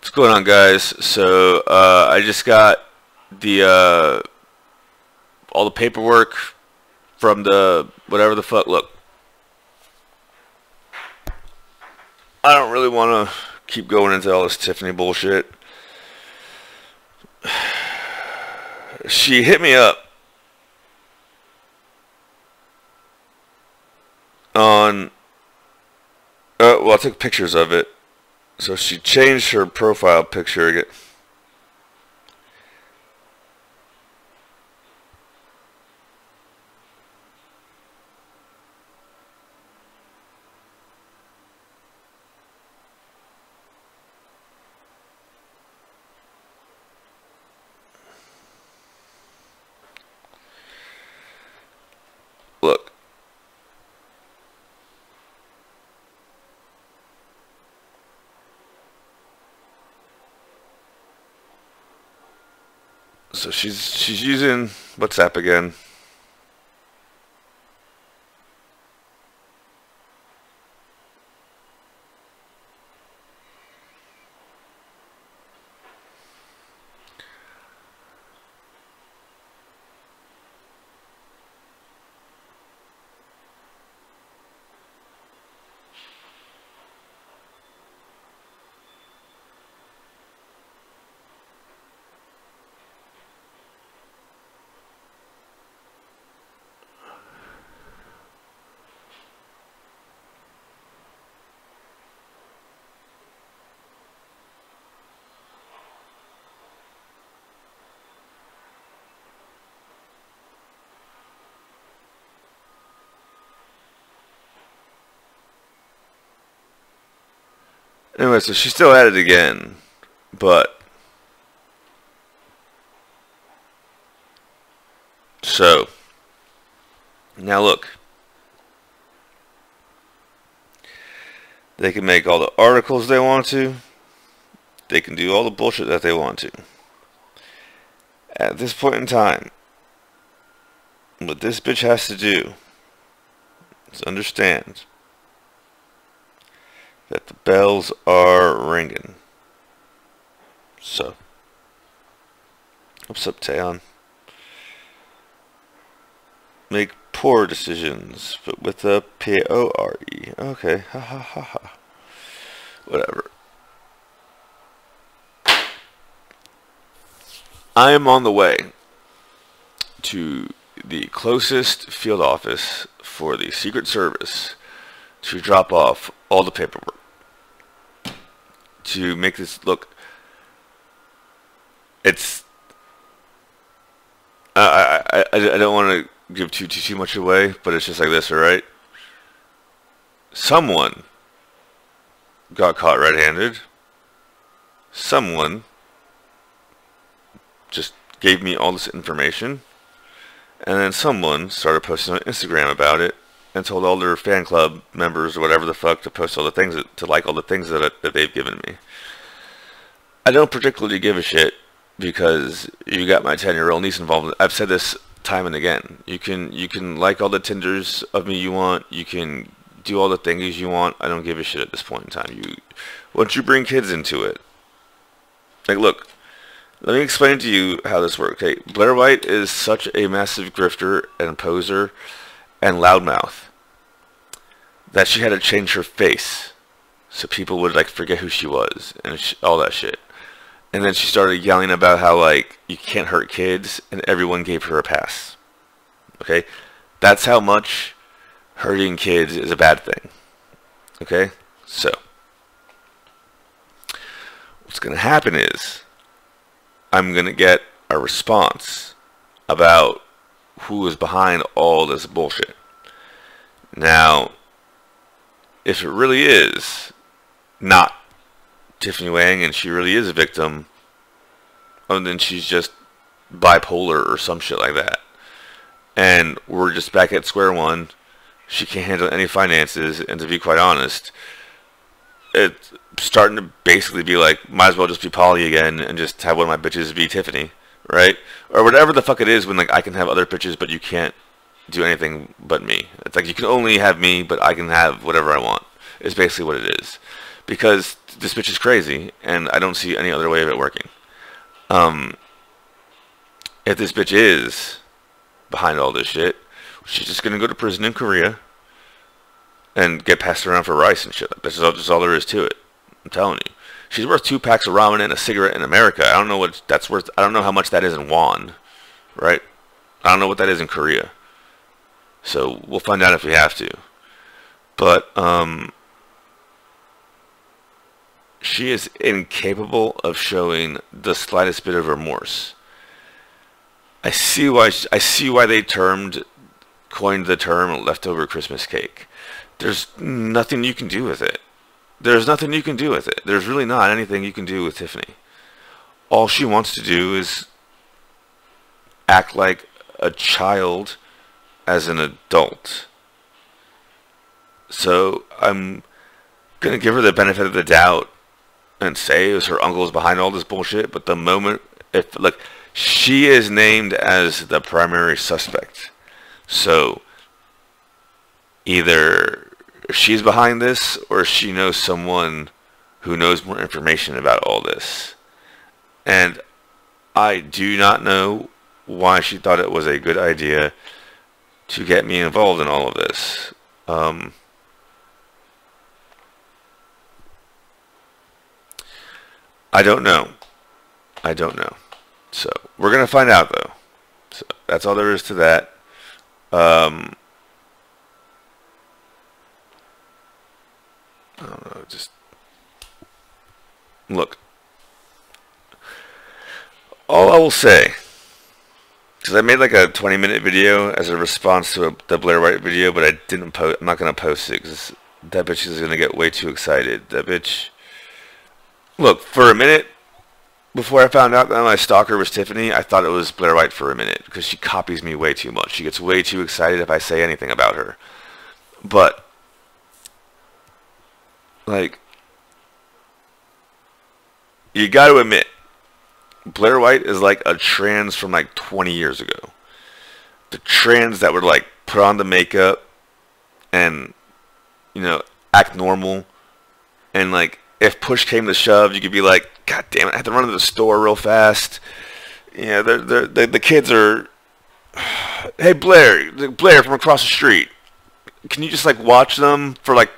What's going on, guys? So I just got the all the paperwork from the whatever the fuck. Look, I don't really want to keep going into all this Tiffany bullshit. She hit me up on well, I took pictures of it. So she changed her profile picture again. Look. So she's using WhatsApp again. Anyway, so she's still at it again, but so now look, they can make all the articles they want to, they can do all the bullshit that they want to. At this point in time, what this bitch has to do is understand that the bells are ringing. So, what's up, Taeyeon? Make poor decisions, but with a P-O-R-E. Okay, ha ha ha ha. Whatever. I am on the way to the closest field office for the Secret Service to drop off all the paperwork to make this look. It's I don't want to give too much away, but it's just like this, all right? Someone got caught red-handed. Someone just gave me all this information, and then someone started posting on Instagram about it and told all their fan club members or whatever the fuck to post all the things, to like all the things that they've given me. I don't particularly give a shit because you got my 10-year-old niece involved. I've said this time and again. You can like all the Tinders of me you want. You can do all the things you want. I don't give a shit at this point in time. Once you bring kids into it, like, look, let me explain to you how this works. Okay, Blair White is such a massive grifter and poser and loudmouth that she had to change her face so people would like forget who she was and all that shit. And then she started yelling about how like you can't hurt kids, and everyone gave her a pass. Okay, that's how much hurting kids is a bad thing. Okay, so what's gonna happen is I'm gonna get a response about who is behind all this bullshit. Now, if it really is not Tiffany Wang and she really is a victim, and then she's just bipolar or some shit like that, and we're just back at square one, she can't handle any finances, and to be quite honest, it's starting to basically be like, might as well just be Polly again and just have one of my bitches be Tiffany, right? Or whatever the fuck it is when like I can have other bitches but you can't do anything but me. It's like you can only have me but I can have whatever I want. Is basically what it is. because this bitch is crazy, and I don't see any other way of it working. If this bitch is behind all this shit, she's just gonna go to prison in Korea and get passed around for rice and shit. That's just all there is to it. I'm telling you. She's worth 2 packs of ramen and a cigarette in America. I don't know what that's worth. I don't know how much that is in won, right? I don't know what that is in Korea. So we'll find out if we have to. But she is incapable of showing the slightest bit of remorse. I see why they coined the term leftover Christmas cake. There's nothing you can do with it. There's nothing you can do with it. There's really not anything you can do with Tiffany. All she wants to do is act like a child as an adult. So I'm going to give her the benefit of the doubt and say it was her uncle's behind all this bullshit. But the moment, look, she is named as the primary suspect. So either she's behind this or she knows someone who knows more information about all this. And I do not know why she thought it was a good idea to get me involved in all of this. I don't know. So we're gonna find out, though. So that's all there is to that. I don't know. Just look. All I will say, because I made like a 20-minute video as a response to the Blair White video, but I didn't post. I'm not gonna post it because that bitch is gonna get way too excited. That bitch. Look, for a minute before I found out that my stalker was Tiffany, I thought it was Blair White for a minute because she copies me way too much. She gets way too excited if I say anything about her. But like, you got to admit, Blair White is like a trans from like 20 years ago. The trans that would like put on the makeup and, you know, act normal. And like, if push came to shove, you could be like, God damn it, I have to run to the store real fast. You know, the kids are, hey Blair from across the street. Can you just like watch them for like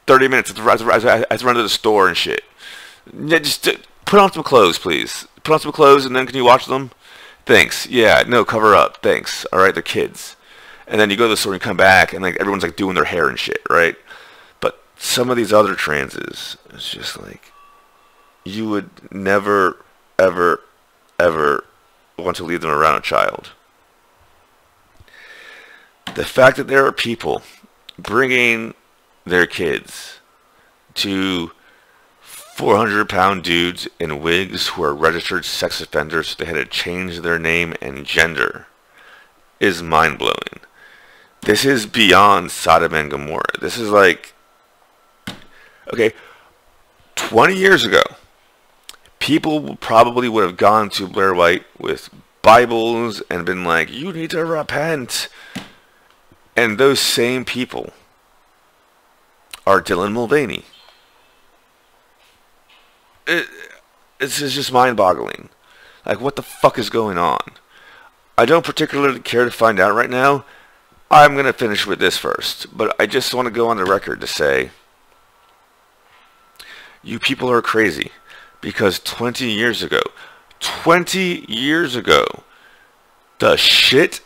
30 minutes? I have to run to the store and shit. Yeah, just put on some clothes, please. Put on some clothes and then can you watch them? Thanks. Yeah, no, cover up. Thanks. All right, they're kids. And then you go to the store and you come back and like everyone's like doing their hair and shit, right? But some of these other transes, it's just like, you would never, ever, ever want to leave them around a child. The fact that there are people bringing their kids to 400-pound dudes in wigs who are registered sex offenders, so they had to change their name and gender, is mind-blowing. This is beyond Sodom and Gomorrah. This is like, okay, 20 years ago, people probably would have gone to Blair White with Bibles and been like, you need to repent. And those same people are Dylan Mulvaney. This is just mind-boggling. Like, what the fuck is going on? I don't particularly care to find out right now. I'm going to finish with this first. But I just want to go on the record to say, you people are crazy. Because 20 years ago, the shit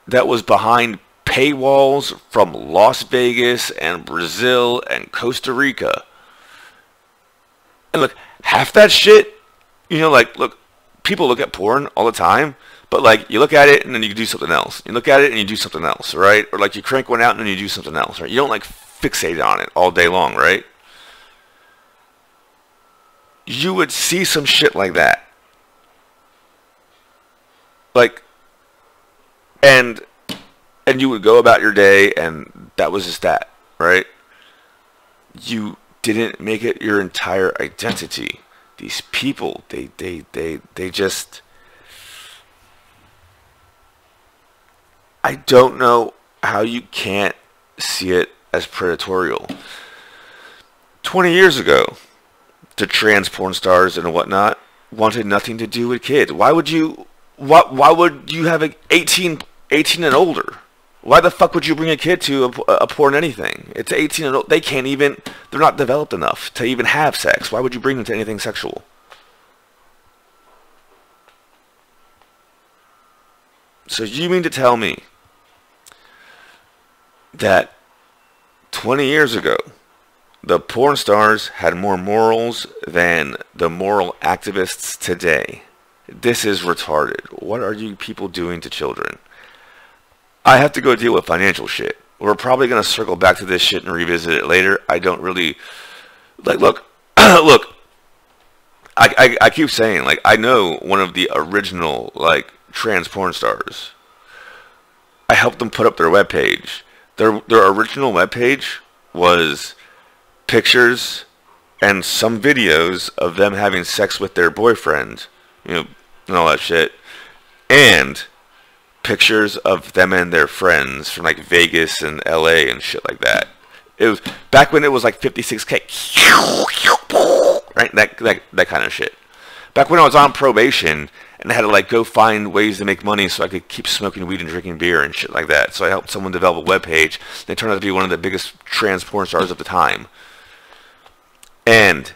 that was behind paywalls from Las Vegas and Brazil and Costa Rica. And look, half that shit, you know, like, look, people look at porn all the time, but like, you look at it and then you do something else. You look at it and you do something else, right? Or like, you crank one out and then you do something else, right? You don't like fixate on it all day long, right? You would see some shit like that. Like, and you would go about your day and that was just that, right? You didn't make it your entire identity. These people, they just, I don't know how you can't see it as predatorial. 20 years ago, the trans porn stars and whatnot wanted nothing to do with kids. Why would you have an 18 and older? Why the fuck would you bring a kid to a porn anything? It's 18 and old. They can't even, they're not developed enough to even have sex. Why would you bring them to anything sexual? So you mean to tell me that 20 years ago, the porn stars had more morals than the moral activists today? This is retarded. What are you people doing to children? I have to go deal with financial shit. We're probably going to circle back to this shit and revisit it later. I don't really... Like, look. Look. I keep saying, like, I know one of the original, like, trans porn stars. I helped them put up their webpage. Their original webpage was pictures and some videos of them having sex with their boyfriend, you know, and all that shit, and pictures of them and their friends from like Vegas and LA and shit like that. It was back when it was like 56K, right? That kind of shit. Back when I was on probation and I had to like go find ways to make money so I could keep smoking weed and drinking beer and shit like that. So I helped someone develop a webpage. They turned out to be one of the biggest trans porn stars of the time. And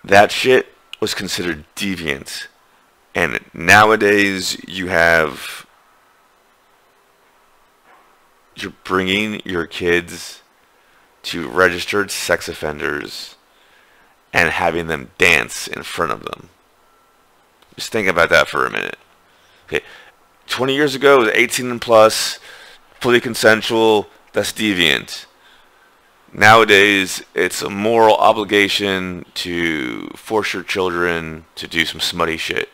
that shit was considered deviant. And nowadays you're bringing your kids to registered sex offenders and having them dance in front of them. Just think about that for a minute. Okay, 20 years ago, it was 18 and plus, fully consensual, that's deviant. Nowadays, it's a moral obligation to force your children to do some smutty shit.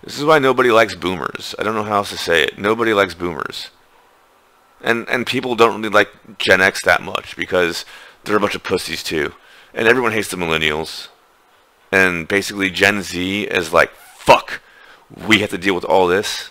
This is why nobody likes boomers. I don't know how else to say it. Nobody likes boomers. And people don't really like Gen X that much because they're a bunch of pussies too. And everyone hates the millennials. And basically Gen Z is like, fuck, we have to deal with all this.